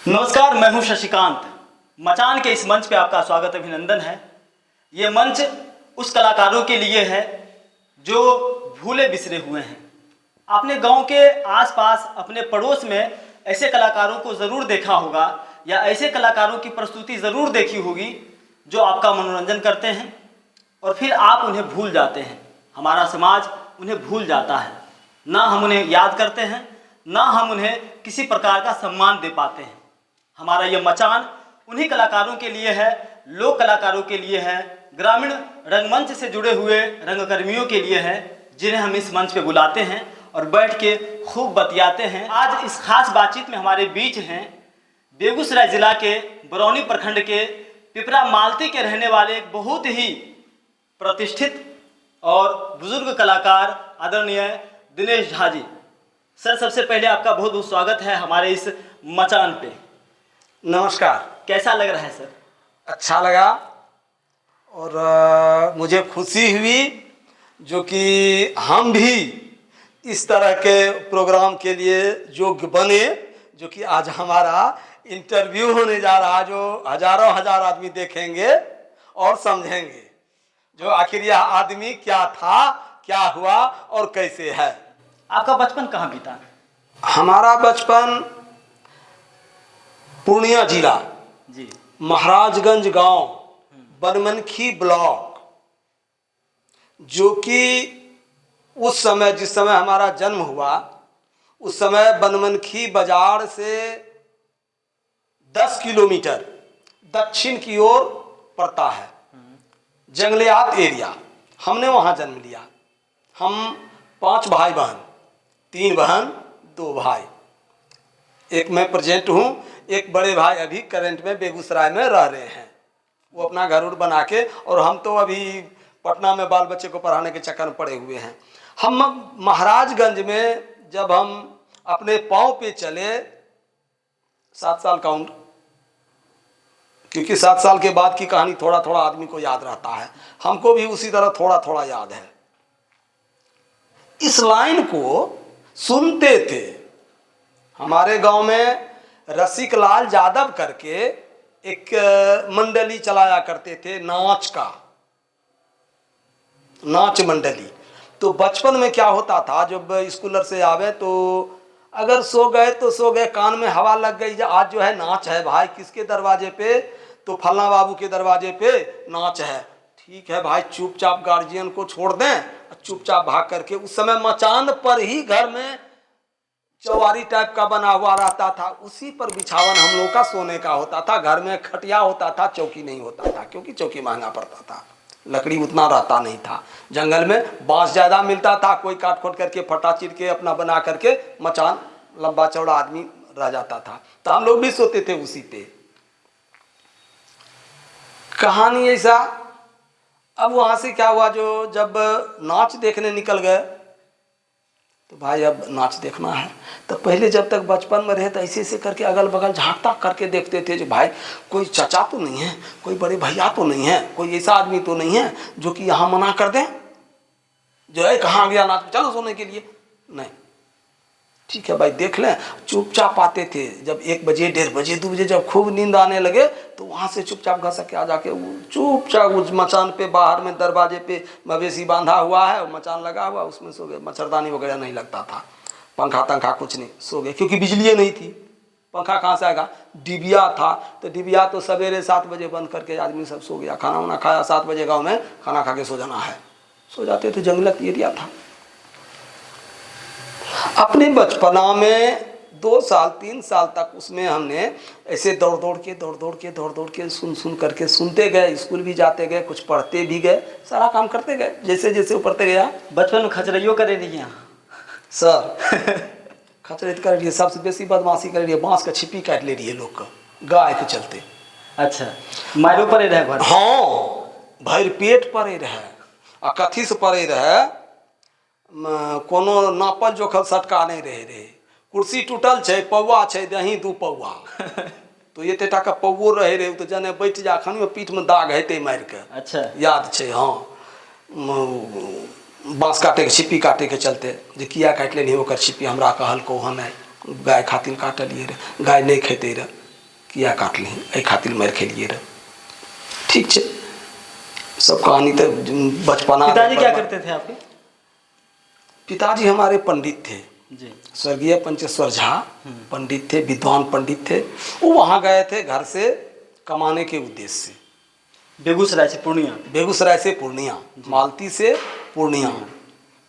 नमस्कार, मैं हूं शशिकांत। मचान के इस मंच पे आपका स्वागत अभिनंदन है। ये मंच उस कलाकारों के लिए है जो भूले बिसरे हुए हैं। आपने गांव के आसपास अपने पड़ोस में ऐसे कलाकारों को ज़रूर देखा होगा या ऐसे कलाकारों की प्रस्तुति ज़रूर देखी होगी जो आपका मनोरंजन करते हैं और फिर आप उन्हें भूल जाते हैं। हमारा समाज उन्हें भूल जाता है, ना हम उन्हें याद करते हैं, ना हम उन्हें किसी प्रकार का सम्मान दे पाते हैं। हमारा ये मचान उन्हीं कलाकारों के लिए है, लोक कलाकारों के लिए है, ग्रामीण रंगमंच से जुड़े हुए रंगकर्मियों के लिए है, जिन्हें हम इस मंच पे बुलाते हैं और बैठ के खूब बतियाते हैं। आज इस खास बातचीत में हमारे बीच हैं बेगूसराय जिला के बरौनी प्रखंड के पिपरा मालती के रहने वाले एक बहुत ही प्रतिष्ठित और बुजुर्ग कलाकार आदरणीय दिनेश झा जी। सर, सबसे पहले आपका बहुत बहुत स्वागत है हमारे इस मचान पे। नमस्कार। कैसा लग रहा है सर? अच्छा लगा और मुझे खुशी हुई जो कि हम भी इस तरह के प्रोग्राम के लिए योग्य बने, जो कि आज हमारा इंटरव्यू होने जा रहा, जो हजारों हजार आदमी देखेंगे और समझेंगे जो आखिर यह आदमी क्या था, क्या हुआ और कैसे है। आपका बचपन कहाँ बीता? हमारा बचपन पूर्णिया जिला जी, महाराजगंज गांव, बनमनखी ब्लॉक, जो कि उस समय जिस समय हमारा जन्म हुआ उस समय बनमनखी बाजार से 10 किलोमीटर दक्षिण की ओर पड़ता है, जंगलियात एरिया। हमने वहाँ जन्म लिया। हम 5 भाई बहन, 3 बहन 2 भाई। एक मैं प्रेजेंट हूँ, एक बड़े भाई अभी करंट में बेगूसराय में रह रहे हैं, वो अपना घर उर बना के, और हम तो अभी पटना में बाल बच्चे को पढ़ाने के चक्कर में पड़े हुए हैं। हम महाराजगंज में जब हम अपने पाँव पे चले 7 साल का उम्र, क्योंकि 7 साल के बाद की कहानी थोड़ा थोड़ा आदमी को याद रहता है, हमको भी उसी तरह थोड़ा थोड़ा याद है। इस लाइन को सुनते थे। हमारे गांव में रसिक लाल यादव करके एक मंडली चलाया करते थे, नाच का, नाच मंडली। तो बचपन में क्या होता था, जब स्कूलर से आवे तो अगर सो गए तो सो गए, कान में हवा लग गई, आज जो है नाच है भाई, किसके दरवाजे पे, तो फलना बाबू के दरवाजे पे नाच है। ठीक है भाई, चुपचाप गार्जियन को छोड़ दें, चुपचाप भाग करके। उस समय मचान पर ही घर में चौवारी टाइप का बना हुआ रहता था, उसी पर बिछावन हम लोग का सोने का होता था। घर में खटिया होता था, चौकी नहीं होता था, क्योंकि चौकी महंगा पड़ता था, लकड़ी उतना रहता नहीं था। जंगल में बांस ज़्यादा मिलता था, कोई काट खोट करके फटा चीर के अपना बना करके मचान, लंबा चौड़ा आदमी रह जाता था, तो हम लोग भी सोते थे उसी पे। कहानी ऐसा। अब वहाँ से क्या हुआ, जो जब नाच देखने निकल गए तो भाई अब नाच देखना है, तो पहले जब तक बचपन में रहे तो ऐसे ऐसे करके अगल बगल झाँकता करके देखते थे जो भाई कोई चचा तो नहीं है, कोई बड़े भैया तो नहीं है, कोई ऐसा आदमी तो नहीं है जो कि यहाँ मना कर दें, जो है कहाँ गया नाच, चलो सोने के लिए। नहीं, ठीक है भाई देख लें। चुपचाप आते थे। जब 1 बजे 1:30 बजे 2 बजे जब खूब नींद आने लगे तो वहाँ से चुपचाप घर से आ जाके चुपचाप उस मचान पे बाहर में दरवाजे पे मवेशी बांधा हुआ है, मचान लगा हुआ, उसमें सो गए। मच्छरदानी वगैरह नहीं लगता था, पंखा तंखा कुछ नहीं, सो गए, क्योंकि बिजली नहीं थी, पंखा कहाँ से आएगा। डिबिया था, तो डिबिया तो सवेरे 7 बजे बंद करके आदमी सब सो गया। खाना वाना खाया 7 बजे, गाँव में खाना खा के सो जाना है, सो जाते थे। जंगलत एरिया था। अपने बचपना में 2 साल 3 साल तक उसमें हमने ऐसे दौड़ दौड़ के सुन करके सुनते गए, स्कूल भी जाते गए, कुछ पढ़ते भी गए, सारा काम करते गए जैसे जैसे ऊपरते गया। बचपन में खचरइयो करे रही हैं सर? खचरत कर रही है, सबसे बेसी बदमाशी कर रही है, बांस का छिपी काट ले रही है लोग का, गाय के चलते। अच्छा, मारो पड़े रहे घर? हाँ, भर पेट पड़े रहे, आ कथी से पड़े रहे, कोनो नापल जोखल सटका नहीं रहे। कुर्सी टूटल छै, पौवा छै, दही 2 पौवा तो ये टेटा का पौवो रहे तो जने बैठ जा, खानी में पीठ में दाग हेते मार के। अच्छा, याद छै। हाँ, बाँस काटे के, छिपी काटे के चलते, जे किया काट लेनी ओकर छिपी हमरा कहल को हम गाय खातिर काटलिए रे, गाय नहीं खेते रे, किया काटली एहि खातिर मारि खेलिए रहे। ठीक है, सब कहानी तो बचपना। पिताजी क्या करते थे आपके? पिताजी हमारे पंडित थे जी। स्वर्गीय पंचेश्वर झा पंडित थे, विद्वान पंडित थे। वो वहाँ गए थे घर से कमाने के उद्देश्य से, बेगूसराय से पूर्णिया। बेगूसराय से पूर्णिया, मालती से पूर्णिया।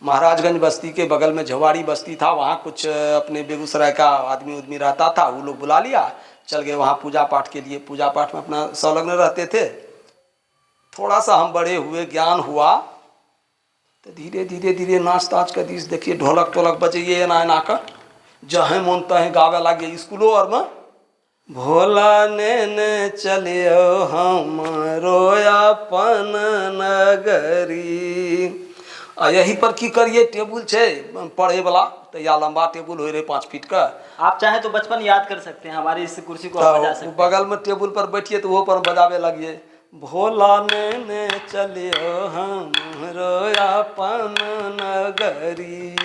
महाराजगंज बस्ती के बगल में झवाड़ी बस्ती था, वहाँ कुछ अपने बेगूसराय का आदमी उदमी रहता था, वो लोग बुला लिया, चल गए वहाँ पूजा पाठ के लिए। पूजा पाठ में अपना संलग्न रहते थे। थोड़ा सा हम बड़े हुए, ज्ञान हुआ, तो धीरे धीरे धीरे नाच ताच का दिस देखिए, ढोलक टोलक बजाइए एना एना कर, जहें मन तहें गावे लगे स्कूलों और में। भोला ने चलियो हमरो अपन नगरी। आ यही पर की करिए, टेबुल छे पढ़े वाला, तो या लंबा टेबुल हो रहे 5 फीट का। आप चाहे तो बचपन याद कर सकते हैं, हमारी इस कुर्सी को आप बजा सकते हैं। बगल में टेबुल पर बैठिए तो वो पर बजावे लगिए। भोला ने चलियो हमरो अपन नगरी,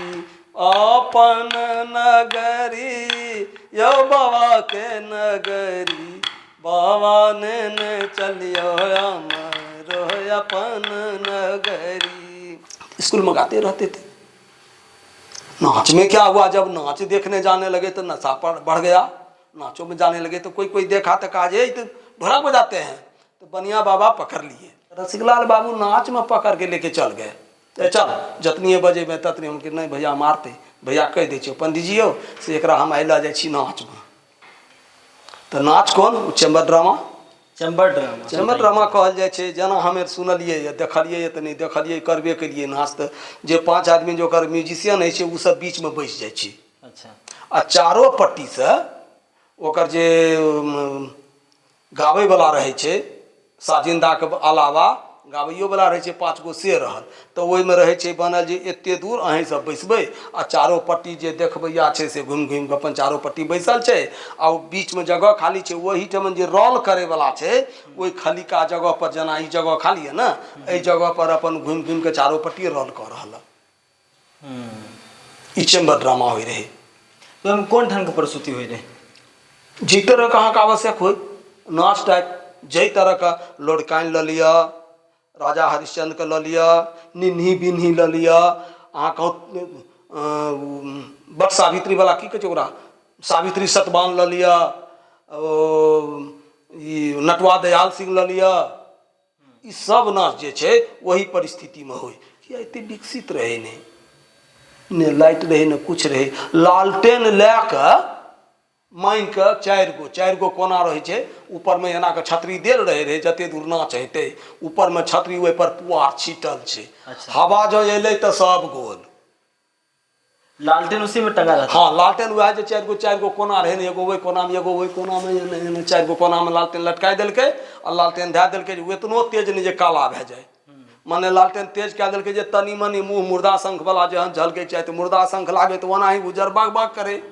अपन नगरी यो बाबा के नगरी, बाबा ने चलियो हमरो अपन नगरी। स्कूल में गाते रहते थे। नाच में क्या हुआ, जब नाच देखने जाने लगे तो नशा बढ़ गया। नाचों में जाने लगे तो कोई देखा तो कहा जे तो ढोलक बजाते हैं, तो बनिया बाबा पकड़ लिए। रसिकलाल बाबू नाच में पकड़ के लेके चल गए। तो चल जतनी बजे में ततनी हम नहीं भैया मारते, भैया कह दे पंडित जी हो से एकरा हम आइला जाइ छी नाच में। तो नाच कौन? Chamber drama. Chamber drama, chamber drama कहल जाइ छै। जेना हमे सुनलिए देखलिए तो नहीं देखलिए, करबे केलिए नाच। तो जे 5 आदमी जो ओकर म्यूजिशियन है वो सब बीच में बैस जाइ छै। अच्छा। आ चारो पट्टी से ओकर जे गाबै वाला रहे छै, साजिंदा के अलावा गाबैयो वाला रहे छै 5 गो से रहल। तो ओहि में रहे छै बनल जे एते दूर अहीं सब बैसबै आ चारो पट्टी जे देखबैया छै से घुमि घुमि के अपन चारो पट्टी बैसल छै। आ बीच में जगह खाली छै, वही ठमन जे रोल करे वाला छै ओहि खाली का जगह पर, जेना ई जगह खाली है ना, एहि जगह पर अपन घुमि घुमि के चारो पट्टी रोल कर रहल। ई चैम्बर ड्रामा होई रहे। तो हम कौन ढंग के प्रस्तुति हुई रहे? जी तरह कहाँ का आवश्यक हो नाच टाइप, जई तरह का लड़काइन ल लिया, राजा हरिश्चंद्र के ल लिया, निन्ही बिन्ही ल लिया, अहाँ कहूँ बट सावित्री वाला की कहै छै ओकरा, सावित्री सतबान ल लिया, ई नटवा दयाल सिंह ल लिया। ई सब नाच जे छै वही परिस्थिति में होय। किया एते विकसित रहे ने लाइट रहे न कुछ रहे। लालटेन लए कऽ मांगि के 4 गो कोना रहे छै, ऊपर में एना के छतरी देल रहे जते दूर नाच हेतै, ऊपर में छतरी ओहि पर पुआर छीटल छै। अच्छा। हवा जो एलै तो सब गोल। लालटेन उसी में टंगा रहता? हाँ, लालटेन वह जे 4 गो कोना रहे ने, एगो ओहि कोना में एगो ओहि कोना में, 4 गो कोना में लालटेन लटका देलकै आ लालटेन धए देलकै जे एतनो तेज नहीं जे काला भए जाए। माने लालटेन तेज कए देलकै जे तनी मनी मुँह मुर्दा शंख वाला जहन झलकै चाहे तो मुर्दा शंख लागे तो ओना ही उजर बाग बाग करे।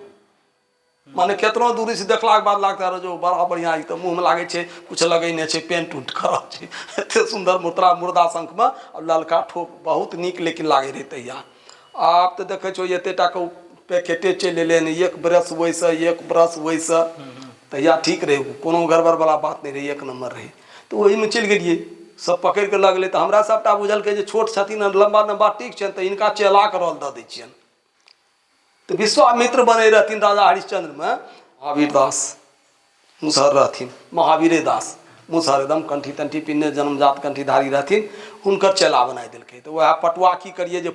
माने केतनो दूरी से देखला के बाद लगता रहे जो बड़ा बढ़िया तो मुँह में लागे छे, कुछ लगेने छे, पेंट उंट खराब छे। एते सुंदर मुर्दा शंख में और ललका ठोप बहुत नीक लेकिन लागे रहे तहिया। आप तो देखे छो एते टा के पैकेटे चलि एलै ने, एक ब्रश वैसे एक ब्रश वैसे, तहिया ठीक रहे, कोनो गड़बड़ वाला बात नहीं रही, एक नंबर रहे। तो वही में चलि गेलिए, सब पकड़ के लगले। तो हमरा सबटा बुझल के जे छोट छथिन लंबा लंबा ठीक छनि तो इनका चेला के रोल दऽ दै छियनि। तो विश्वामित्र बने रहथिन राजा हरिश्चंद्र में, महावीर दास मुसहर रहथिन, महावीरे दास मुसहर एकदम कंठी तंठी पिन्ने जन्मजात कंठीधारी रहथिन, हुनकर चेला बनाए देलकै। तो वह पटुआ की करिए जे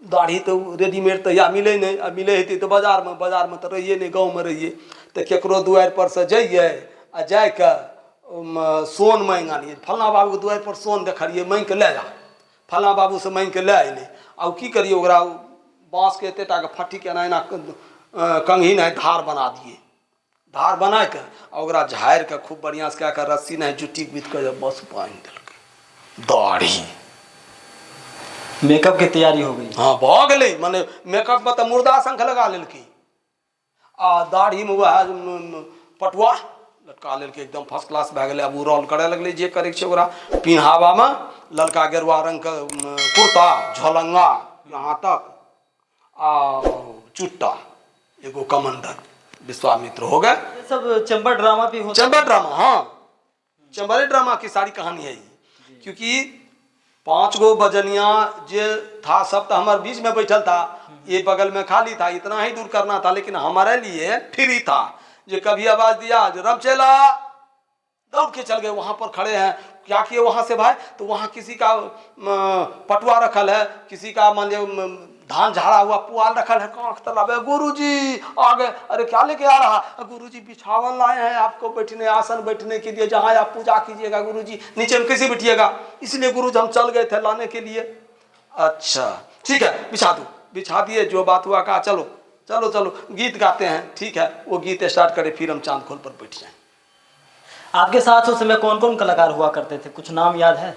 दाढ़ी तो रेडीमेड तो या मिले नहीं, अब मिले हेतै तो बाजार में तो रहिए नहीं, गाँव में रहिए। तो केकरो दुआरि पर से जाइए आ जाके सोन मांगि आनिए, फलना बाबू के दुआरि पर सोन देखलिए मांगि के ले जा, फलना बाबू से मांगि के ले अइले। आ की करिए ओकरा बाँस के एतेटा के फट्टी के एना कंघी नहीं धार बना दिए, धार बना के ओकरा झाड़ि के खूब बढ़िया से कए के रस्सी नहीं जुट्टी बीत के बस बांधि देलकै। दाढ़ी मेकअप की तैयारी हो गई। हाँ भऽ गेलै, माने मेकअप में तो मुर्दा शंख लगा लेलकै आ दाढ़ी में वह पटुआ लटका लेलकै, एकदम फर्स्ट क्लास भए गेलै। अब ओ रोल करे लगलै जे करे छै ओकरा। पिन्हावा में ललका गेरुआ रंग के कुर्ता झलंगा यहाँ तक आ चुट्टा एगो कमंडल विश्वामित्र हो गए। ये सब चंबा ड्रामा भी होता चंबा ड्रामा, हाँ, चंबरे ड्रामा की सारी कहानी है ये। क्योंकि 5 गो बजनिया जे था सब तो हमारे बीच में बैठल था, ये बगल में खाली था, इतना ही दूर करना था, लेकिन हमारे लिए फ्री था। जो कभी आवाज दिया जो रमचेला, दौड़ के चल गए, वहां पर खड़े हैं। क्या किए वहां से भाई, तो वहां किसी का पटुआ रखल है, किसी का मान लिया धान झाड़ा हुआ पुआल रखल है, कांख तलाब है, गुरुजी आ गए। अरे क्या लेके आ रहा? गुरुजी बिछावन लाए हैं आपको बैठने, आसन बैठने के लिए, जहां आप पूजा कीजिएगा गुरुजी, नीचे में कैसे बैठिएगा, इसलिए गुरुजी हम चल गए थे लाने के लिए। अच्छा ठीक है, बिछा दो, बिछा दिए, जो बात हुआ कहा चलो चलो चलो गीत गाते हैं। ठीक है, वो गीत स्टार्ट करे, फिर हम चांद खोल पर बैठ जाए। आपके साथ उस समय कौन कौन कलाकार हुआ करते थे, कुछ नाम याद है?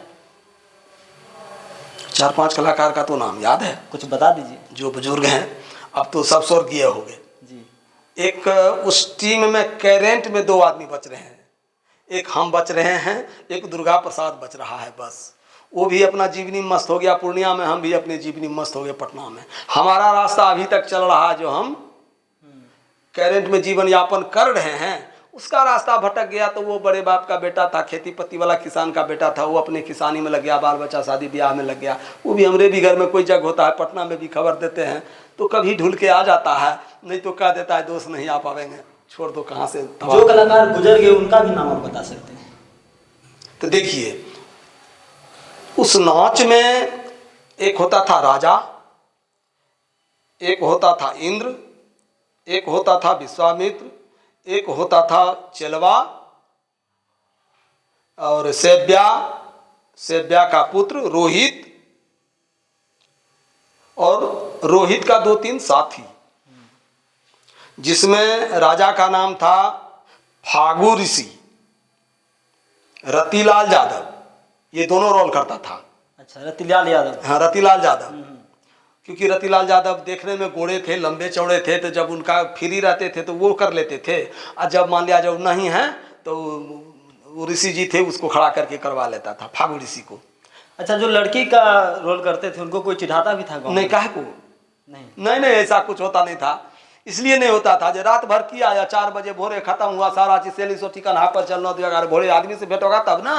4-5 कलाकार का तो नाम याद है, कुछ बता दीजिए। जो बुजुर्ग हैं, अब तो सब स्वर्गीय हो गए जी। एक उस टीम में कैरेंट में 2 आदमी बच रहे हैं, एक हम बच रहे हैं, एक दुर्गा प्रसाद बच रहा है, बस। वो भी अपना जीवनी मस्त हो गया पूर्णिया में, हम भी अपनी जीवनी मस्त हो गए पटना में। हमारा रास्ता अभी तक चल रहा है, जो हम कैरेंट में जीवन यापन कर रहे हैं, उसका रास्ता भटक गया। तो वो बड़े बाप का बेटा था, खेती पत्ती वाला किसान का बेटा था, वो अपने किसानी में लग गया, बाल बच्चा शादी ब्याह में लग गया। वो भी हमरे भी घर में कोई जग होता है, पटना में भी खबर देते हैं, तो कभी ढूल के आ जाता है, नहीं तो कह देता है दोस्त नहीं आ पाएंगे, छोड़ दो, कहाँ से। जो कलाकार गुजर गए उनका भी नाम आप बता सकते हैं? तो देखिए, उस नाच में एक होता था राजा, एक होता था इंद्र, एक होता था विश्वामित्र, एक होता था चेलवा, और सेव्या का पुत्र रोहित, और रोहित का 2-3 साथी, जिसमें राजा का नाम था फागु ऋषि, रतिलाल यादव, ये दोनों रोल करता था। अच्छा, रतिलाल यादव। हाँ, रतिलाल यादव, क्योंकि रतिलाल यादव देखने में गोरे थे, लंबे चौड़े थे, तो जब उनका फ्री रहते थे तो वो कर लेते थे, और जब मान लिया जब नहीं है तो वो ऋषि जी थे, उसको खड़ा करके करवा लेता था, फागु ऋषि को। अच्छा, जो लड़की का रोल करते थे उनको कोई चिढ़ाता भी था गाँव नहीं, में? काहे को नहीं। नहीं, ऐसा कुछ होता नहीं था। इसलिए नहीं होता था, जो रात भर किया या 4 बजे भोरे खत्म हुआ सारा चीज, सेली सो ठिकाना पर चलना, 11 भोरे आदमी से भेंट होगा तब ना,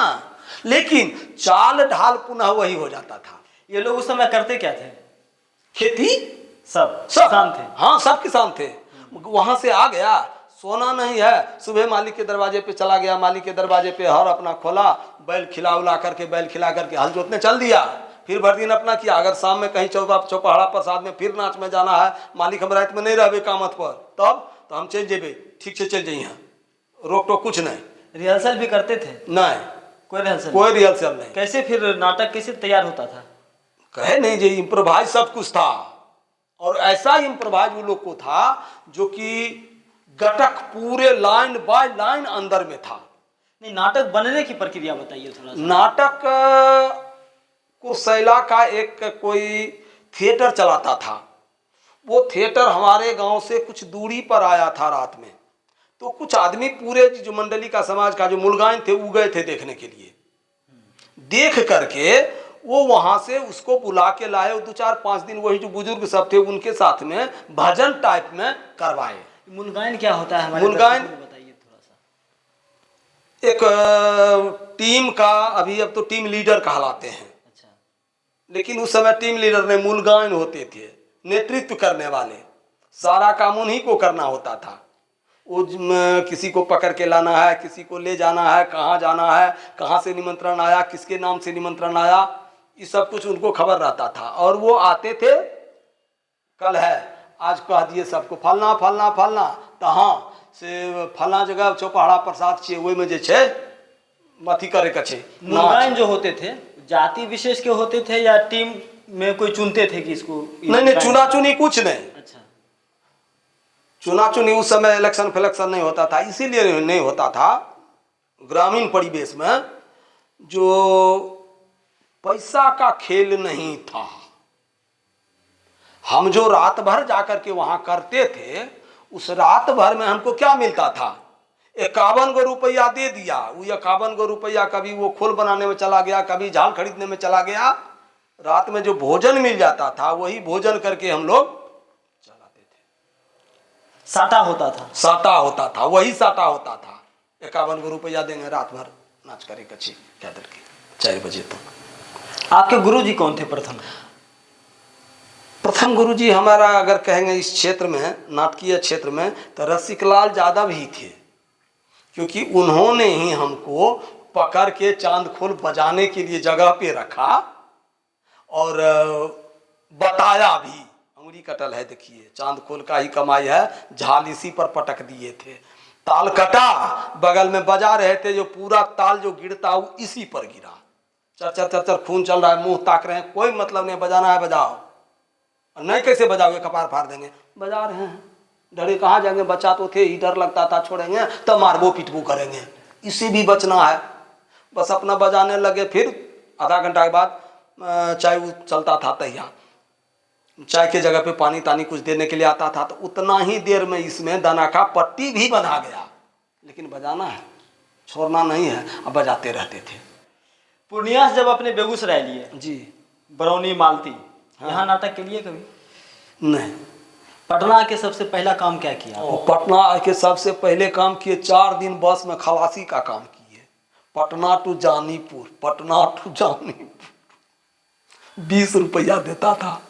लेकिन चाल ढाल पुनः वही हो जाता था। ये लोग उस समय करते क्या थे? खेती सब किसान थे? हाँ, सब किसान थे। वहां से आ गया, सोना नहीं है, सुबह मालिक के दरवाजे पे चला गया, मालिक के दरवाजे पे हर अपना खोला, बैल खिला उला करके, बैल खिला करके हल जोतने चल दिया, फिर भर दिन अपना किया। अगर शाम में कहीं चौपहरा प्रसाद में फिर नाच में जाना है, मालिक हम रात में नहीं रहे कामत पर, तब तो हम चल जेबे, ठीक से चल जाइए, रोक टोक कुछ नहीं। रिहर्सल भी करते थे? नहीं, कोई रिहर्सल नहीं। कैसे फिर नाटक कैसे तैयार होता था? कहे नहीं जी, इम्प्रोवाइज सब कुछ था, और ऐसा इम्प्रोवाइज वो लोग को था जो कि गटक पूरे लाइन बाय लाइन अंदर में था। नहीं, नाटक बनने की प्रक्रिया बताइए थोड़ा सा। नाटक कुर्सेला का एक कोई थिएटर चलाता था, वो थिएटर हमारे गांव से कुछ दूरी पर आया था रात में, तो कुछ आदमी पूरे जो मंडली का समाज का जो मुलगाइन थे वो गए थे देखने के लिए। देख करके वो वहां से उसको बुला के लाए, 2-4-5 दिन वही जो बुजुर्ग सब थे उनके साथ में भजन टाइप में करवाए। मुलगाइन क्या होता है हमारे मुलगाइन बताइए थोड़ा सा। एक टीम का, अभी अब तो टीम लीडर कहलाते हैं, अच्छा, लेकिन उस समय टीम लीडर ने मुलगाइन होते थे, नेतृत्व करने वाले, सारा काम उन्हीं को करना होता था। वो किसी को पकड़ के लाना है, किसी को ले जाना है, कहाँ जाना है, कहाँ से निमंत्रण आया, किसके नाम से निमंत्रण आया, ये सब कुछ उनको खबर रहता था। और वो आते थे, कल है आज कह दिए सबको फलना फलना फलना, तो हाँ से फलना जगह चौपहरा प्रसाद छिए, वही में जे छे अथी करे के छे। मुलगाइन जो होते थे जाति विशेष के होते थे या टीम में कोई चुनते थे कि इसको? नहीं, चुना चुनी कुछ नहीं। अच्छा, चुना चुनी उस समय इलेक्शन फिलेक्शन नहीं होता था, इसीलिए नहीं होता था। ग्रामीण परिवेश में जो पैसा का खेल नहीं था, हम जो रात भर जाकर के वहां करते थे, उस रात भर में हमको क्या मिलता था? 51 गो रुपया दे दिया, वो 51 गो रुपया कभी वो खोल बनाने में चला गया, कभी झाल खरीदने में चला गया। रात में जो भोजन मिल जाता था वही भोजन करके हम लोग चलाते थे। साटा होता था। साटा होता था, वही साटा होता था। 51 रुपया देंगे, रात भर नाच करे कच्ची क्या देर की 4 बजे तक। आपके गुरुजी कौन थे प्रथम? प्रथम गुरुजी हमारा अगर कहेंगे इस क्षेत्र में, नाटकीय क्षेत्र में, तो रसिकलाल यादव ही थे, क्योंकि उन्होंने ही हमको पकड़ के चांद खोल बजाने के लिए जगह पे रखा और बताया भी। अंगुली कटल है, देखिए चांद खोल का ही कमाई है, झाल इसी पर पटक दिए थे। ताल कटा, बगल में बजा रहे थे, जो पूरा ताल जो गिरता वो इसी पर गिरा। चर चर चर चर खून चल रहा है, मुंह ताक रहे हैं, कोई मतलब नहीं, बजाना है बजाओ, नहीं कैसे बजाओगे, कपार फाड़ देंगे। बजा रहे हैं, डरे कहाँ जाएंगे, बच्चा तो थे ही, डर लगता था, छोड़ेंगे तो मारबो पिटबो करेंगे, इससे भी बचना है। बस अपना बजाने लगे। फिर आधा घंटा के बाद चाय चलता था तैयार, चाय के जगह पे पानी तानी कुछ देने के लिए आता था, तो उतना ही देर में इसमें दाना का पट्टी भी बना गया। लेकिन बजाना है, छोड़ना नहीं है, अब बजाते रहते थे। पूर्णिया से जब अपने बेगूसराय लिए जी, बरौनी मालती, हाँ। यहाँ नाटक के लिए कभी? नहीं। पटना आके सबसे पहला काम क्या किया? पटना आके सबसे पहले काम किए, 4 दिन बस में खलासी का काम किए, पटना टू जानीपुर, पटना टू जानीपुर। 20 रुपया देता था,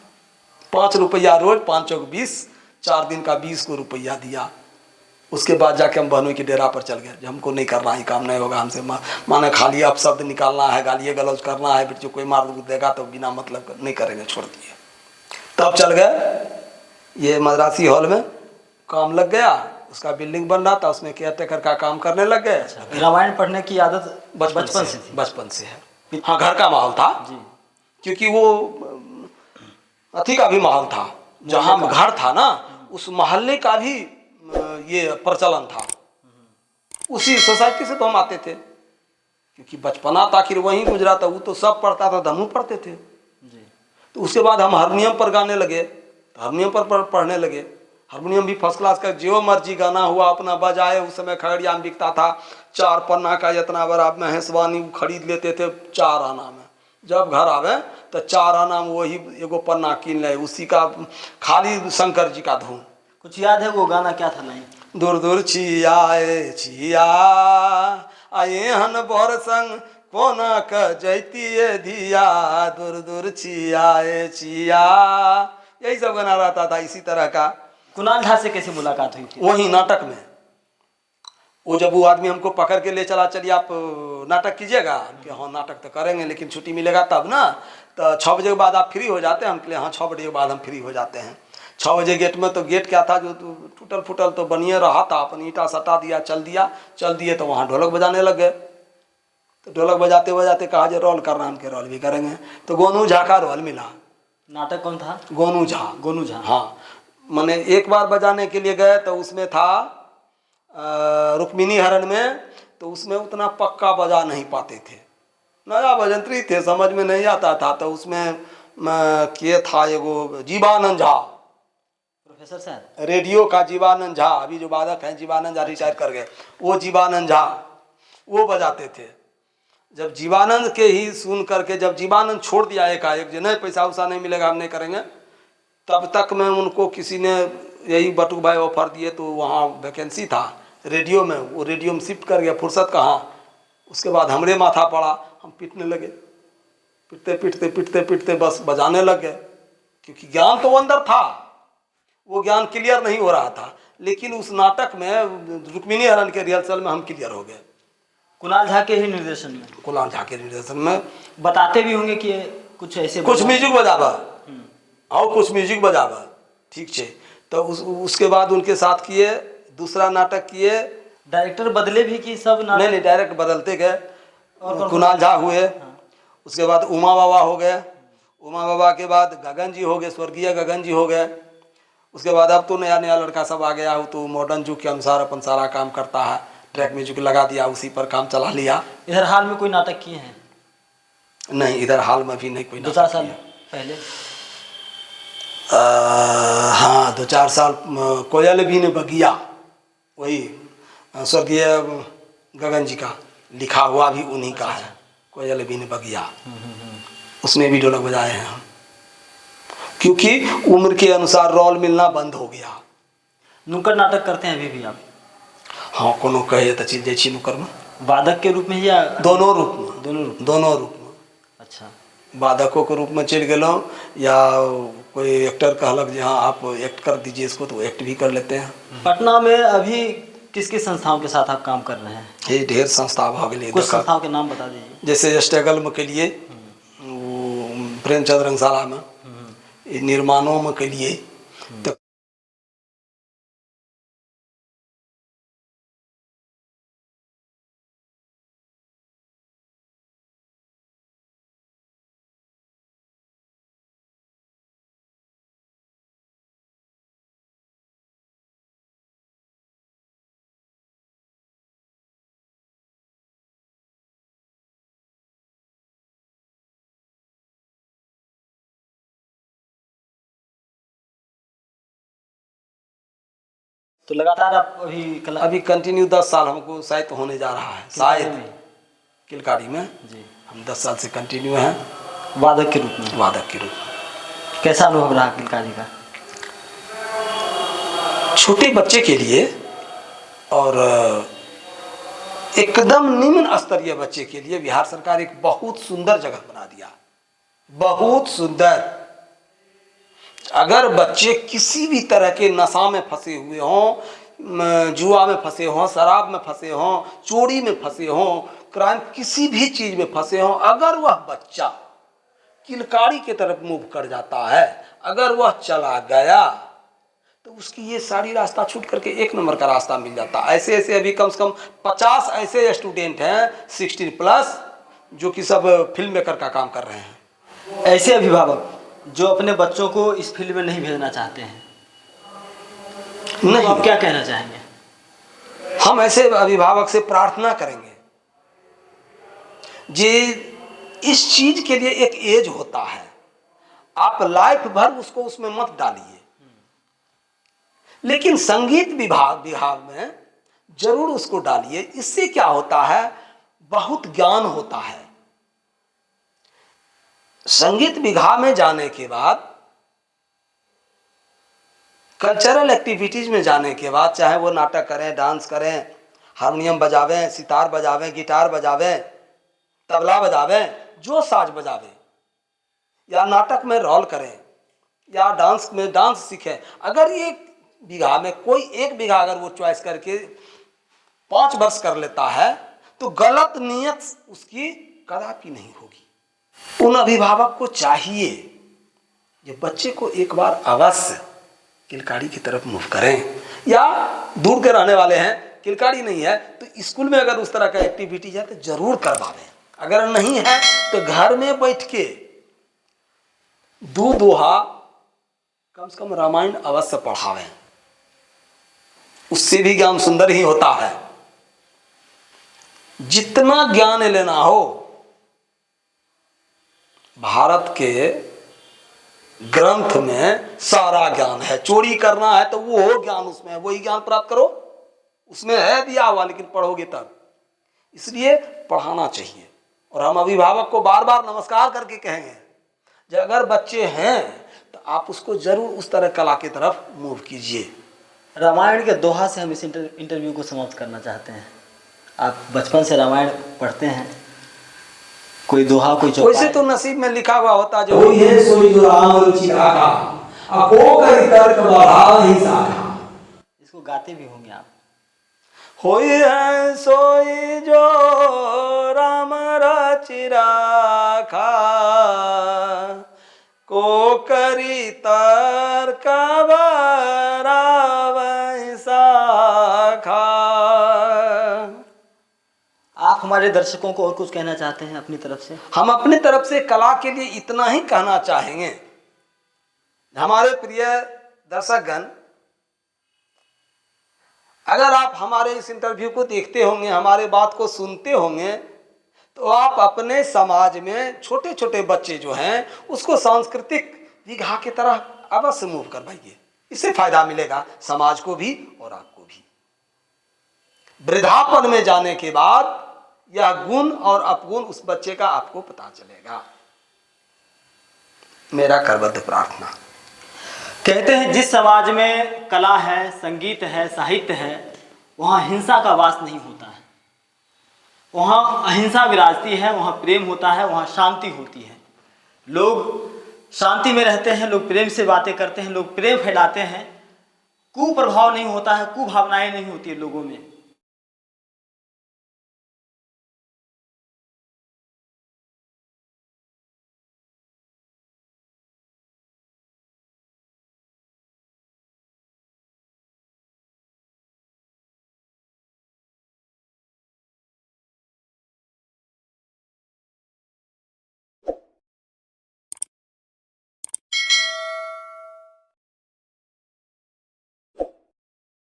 5 रुपया रोज, 5 चौक 20, 4 दिन का 20 को रुपया दिया। उसके बाद जाके हम बहनोई के डेरा पर चल गए, जो हमको नहीं करना, ही काम नहीं होगा हमसे, माने खाली अब शब्द निकालना है, गालिए गलौज करना है, जो कोई मार देगा तो बिना मतलब नहीं करेंगे, छोड़ दिए। तब चल गए ये मद्रासी हॉल में, काम लग गया, उसका बिल्डिंग बन रहा था, उसमें केयरटेकर का काम करने लग गए। रामायण पढ़ने की आदत बचपन से थी? बचपन से है। हाँ, घर का माहौल था जी, क्योंकि वो अथी का भी माहौल था, जहाँ घर था ना, उस मोहल्ले का भी ये प्रचलन था, उसी सोसाइटी से तो हम आते थे, क्योंकि बचपना तो आखिर वहीं गुजरा था। वो तो सब पढ़ता था, हम पढ़ते थे जी। तो उसके बाद हम हारमोनियम पर गाने लगे, हारमोनियम पर पढ़ने लगे। हारमोनियम भी फर्स्ट क्लास का, जो मर्जी गाना हुआ अपना बजाए। उस समय खगड़िया में बिकता था 4 पन्ना का इतना बड़ा महेशवानी, खरीद लेते थे 4 आना में। जब घर आवे तो 4 आना में वही एगो पन्ना कीन ले, उसी का खाली शंकर जी का धुन। कुछ याद है वो गाना क्या था? नहीं। दूर दूर छियाए छिया आए हन बोर संग कोना क जैतिए धिया, दूर दूर छियाए छिया, यही सब गाना रहता था इसी तरह का। कुणाल झा से कैसे मुलाकात हुई थी? वही नाटक में, वो जब वो आदमी हमको पकड़ के ले चला, चलिए आप नाटक कीजिएगा, कि हाँ नाटक तो करेंगे लेकिन छुट्टी मिलेगा तब ना, तो 6 बजे के बाद आप फ्री हो जाते हैं। हम कहे हाँ 6 बजे के बाद हम फ्री हो जाते हैं। 6 बजे गेट में, तो गेट क्या था जो टूटल फूटल तो बनिए रहा था, अपन ईंटा सटा दिया, चल दिए तो वहाँ ढोलक बजाने लग गए। तो ढोलक बजाते बजाते कहा जो रोल करना, हम के रोल भी करेंगे, तो गोनू झा का रोल मिला। नाटक कौन था? गोनू झा। गोनू झा, हाँ। मैंने एक बार बजाने के लिए गए तो उसमें था रुक्मिणी हरण में, तो उसमें उतना पक्का बजा नहीं पाते थे, नया भजंत्री थे, समझ में नहीं आता था। तो उसमें के था एगो जीवानंद झा, प्रोफेसर साहब, रेडियो का जीवानंद झा, अभी जो वादक हैं जीवानंद झा रिटायर कर गए, वो जीवानंद झा वो बजाते थे। जब जीवानंद के ही सुन करके, जब जीवानंद छोड़ दिया एकाएक, जो नहीं पैसा उसा नहीं मिलेगा हम नहीं करेंगे, तब तक में उनको किसी ने यही बटुक भाई ऑफर दिए, तो वहाँ वैकेंसी था रेडियो में, वो रेडियो में शिफ्ट कर गया, फुर्सत कहाँ। उसके बाद हमरे माथा पड़ा, हम पीटने लगे, पिटते पिटते पिटते पिटते बस बजाने लग गए, क्योंकि ज्ञान तो अंदर था, वो ज्ञान क्लियर नहीं हो रहा था। लेकिन उस नाटक में रुक्मिणी हरण के रिहर्सल में हम क्लियर हो गए, कुणाल झा के ही निर्देशन में। कुणाल झा के निर्देशन में। बताते भी होंगे कि कुछ ऐसे कुछ म्यूजिक बजावा और कुछ म्यूजिक बजावा, ठीक है। तो उसके बाद उनके साथ किए, दूसरा नाटक किए। डायरेक्टर बदले भी कि सब नाटक? नहीं, डायरेक्ट बदलते गए। और कुणाल झा हुए, उसके बाद उमा बाबा हो गए, उमा बाबा के बाद गगन जी हो गए, स्वर्गीय गगन जी हो गए। उसके बाद अब तो नया नया लड़का सब आ गया, तो मॉडर्न युग के अनुसार अपन सारा काम करता है, ट्रैक म्यूजिक लगा दिया, उसी पर काम चला लिया। इधर हाल में कोई नाटक किए हैं? नहीं, इधर हाल में भी नहीं कोई नाटक। 2-4 साल पहले? हाँ, 2-4 साल कोयल भी ने बगिया, वही स्वर्गीय गगन जी का लिखा हुआ भी उन्हीं का है, कोयल भी ने बगिया, उसमें भी ढोलक बजाए हैं हम, क्योंकि उम्र के अनुसार रोल मिलना बंद हो गया। नुक्कड़ नाटक करते हैं अभी भी आप? हाँ, कोनो कहे तो चल जाइ छी नुक्कड़ में। वादक के रूप में या दोनों रूप में। दोनों रूप में। अच्छा। वादकों के रूप में चल गए, या कोई एक्टर कहलक जी हाँ आप एक्ट कर दीजिए इसको, तो एक्ट भी कर लेते हैं। पटना में अभी किस किस संस्थाओं के साथ आप काम कर रहे हैं? ये ढेर संस्था भाग गए। कुछ संस्थाओं के नाम बता दीजिए। जैसे स्ट्रगल में के लिए वो प्रेमचंद रंगशाला में, ये निर्माणों में के लिए, तो तो लगातार आप अभी अभी कंटिन्यू 10 साल हमको शायद होने जा रहा है, शायद किलकारी में जी हम 10 साल से कंटिन्यू हैं वादक के रूप में। वादक के रूप में। कैसा अनुभव रहा किलकारी का? छोटे बच्चे के लिए और एकदम निम्न स्तरीय बच्चे के लिए बिहार सरकार एक बहुत सुंदर जगह बना दिया, बहुत सुंदर। अगर बच्चे किसी भी तरह के नशा में फंसे हुए हों, जुआ में फंसे हों, शराब में फंसे हों, चोरी में फंसे हों, क्राइम किसी भी चीज में फंसे हों, अगर वह बच्चा किलकारी की तरफ मूव कर जाता है, अगर वह चला गया तो उसकी ये सारी रास्ता छूट करके 1 नंबर का रास्ता मिल जाता। ऐसे ऐसे अभी कम से कम 50 ऐसे स्टूडेंट हैं 16+ जो कि सब फिल्म मेकर का काम कर रहे हैं। ऐसे अभिभावक जो अपने बच्चों को इस फील्ड में नहीं भेजना चाहते हैं, नहीं, आप क्या कहना चाहेंगे? हम ऐसे अभिभावक से प्रार्थना करेंगे जी, इस चीज के लिए एक एज होता है, आप लाइफ भर उसको उसमें मत डालिए, लेकिन संगीत विभाग में जरूर उसको डालिए। इससे क्या होता है, बहुत ज्ञान होता है। संगीत विभाग में जाने के बाद, कल्चरल एक्टिविटीज में जाने के बाद, चाहे वो नाटक करें, डांस करें, हारमोनियम बजावें, सितार बजावें, गिटार बजावें, तबला बजावें, जो साज बजावें, या नाटक में रोल करें, या डांस में डांस सीखें, अगर ये बीघा में कोई 1 बीघा अगर वो चॉइस करके 5 वर्ष कर लेता है तो गलत नियत उसकी कदापि नहीं होगी। उन अभिभावक को चाहिए ये बच्चे को एक बार अवश्य किलकारी की तरफ मूव करें, या दूर के रहने वाले हैं, किलकारी नहीं है तो स्कूल में अगर उस तरह का एक्टिविटीज है तो जरूर करवावें, अगर नहीं है तो घर में बैठ के 2 दोहा कम से कम रामायण अवश्य पढ़ावें, उससे भी ज्ञान सुंदर ही होता है। जितना ज्ञान लेना हो, भारत के ग्रंथ में सारा ज्ञान है। चोरी करना है तो वो ज्ञान उसमें है, वही ज्ञान प्राप्त करो, उसमें है दिया हुआ, लेकिन पढ़ोगे तब। इसलिए पढ़ाना चाहिए। और हम अभिभावक को बार बार नमस्कार करके कहेंगे, जब अगर बच्चे हैं तो आप उसको जरूर उस तरह कला की तरफ मूव कीजिए। रामायण के दोहा से हम इस इंटरव्यू को समाप्त करना चाहते हैं। आप बचपन से रामायण पढ़ते हैं, कोई दोहा, कोई चौपाई? वैसे तो नसीब में लिखा हुआ होता जो होई है सोई जो राम रुचि राखा, आपो करि तर्क बढ़ाव ही साखा। इसको गाते भी होंगे आप। होई है सोई जो राम रुचि राखा, को करि तर्क बढ़ाव ही साखा। आप हमारे दर्शकों को और कुछ कहना चाहते हैं अपनी तरफ से? हम अपनी तरफ से कला के लिए इतना ही कहना चाहेंगे, हमारे प्रिय दर्शकगण, अगर आप हमारे इस इंटरव्यू को देखते होंगे, हमारे बात को सुनते होंगे, तो आप अपने समाज में छोटे छोटे बच्चे जो हैं उसको सांस्कृतिक विघा की तरह अवश्य मूव करवाइए। इससे फायदा मिलेगा समाज को भी और आपको भी। वृद्धापन में जाने के बाद यह गुण और अपगुण उस बच्चे का आपको पता चलेगा। मेरा करबद्ध प्रार्थना। कहते हैं जिस समाज में कला है, संगीत है, साहित्य है, वहाँ हिंसा का वास नहीं होता है, वहाँ अहिंसा विराजती है, वहाँ प्रेम होता है, वहाँ शांति होती है। लोग शांति में रहते हैं, लोग प्रेम से बातें करते हैं, लोग प्रेम फैलाते हैं, कुप्रभाव नहीं होता है, कुभावनाएं नहीं होती है लोगों में।